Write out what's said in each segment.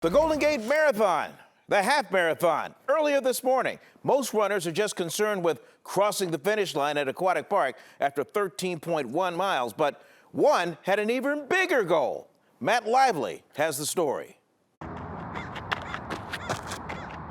The Golden Gate Marathon, the half marathon, earlier this morning. Most runners are just concerned with crossing the finish line at Aquatic Park after 13.1 miles, but one had an even bigger goal. Matt Lively has the story.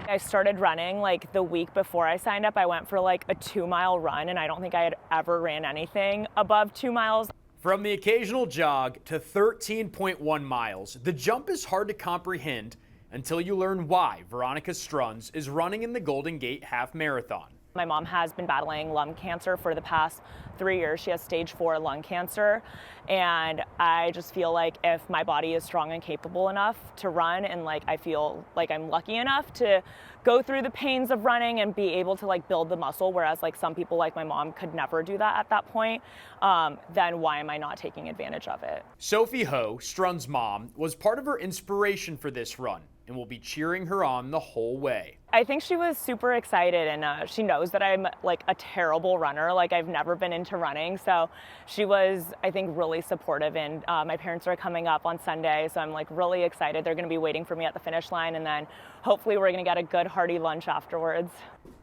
I started running like the week before I signed up. I went for like a 2-mile run, and I don't think I had ever ran anything above 2 miles. From the occasional jog to 13.1 miles, the jump is hard to comprehend until you learn why Veronica Strunz is running in the Golden Gate Half Marathon. My mom has been battling lung cancer for the past 3 years. She has stage 4 lung cancer, and I just feel like if my body is strong and capable enough to run, and like I feel like I'm lucky enough to go through the pains of running and be able to like build the muscle, whereas like some people like my mom could never do that at that point, then why am I not taking advantage of it? Sophie Ho, Strunz's mom, was part of her inspiration for this run and will be cheering her on the whole way. I think she was super excited, and she knows that I'm like a terrible runner. Like I've never been into running, so she was, I think, really supportive. And my parents are coming up on Sunday, so I'm like really excited. They're going to be waiting for me at the finish line, and then hopefully we're going to get a good hearty lunch afterwards.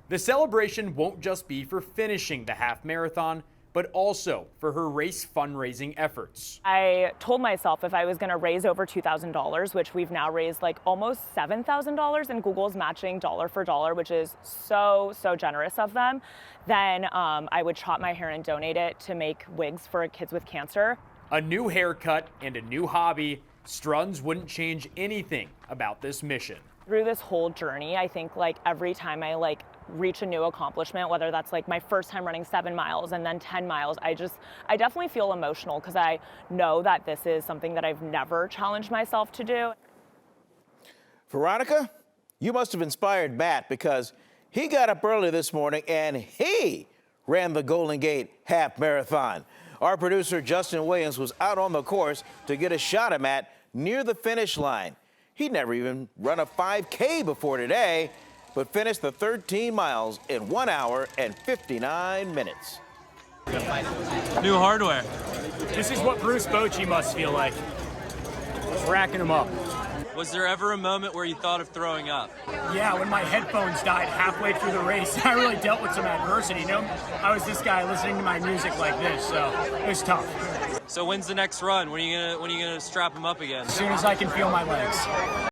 The celebration won't just be for finishing the half marathon, but also for her race fundraising efforts. I told myself if I was going to raise over $2,000, which we've now raised like almost $7,000, and Google's matching dollar for dollar, which is so generous of them, then I would chop my hair and donate it to make wigs for kids with cancer. A new haircut and a new hobby, Strunz wouldn't change anything about this mission. Through this whole journey, I think like every time I like reach a new accomplishment, whether that's like my first time running 7 miles and then 10 miles, I definitely feel emotional because I know that this is something that I've never challenged myself to do. Veronica, you must have inspired Matt because he got up early this morning and he ran the Golden Gate Half Marathon. Our producer, Justin Williams, was out on the course to get a shot of Matt near the finish line. He'd never even run a 5K before today, but finished the 13 miles in 1 hour and 59 minutes. New hardware. This is what Bruce Bochy must feel like. Just racking them up. Was there ever a moment where you thought of throwing up? Yeah, when my headphones died halfway through the race, I really dealt with some adversity. You know, I was this guy listening to my music like this, so it was tough. So when's the next run? When are you gonna strap them up again? As soon as I can feel my legs.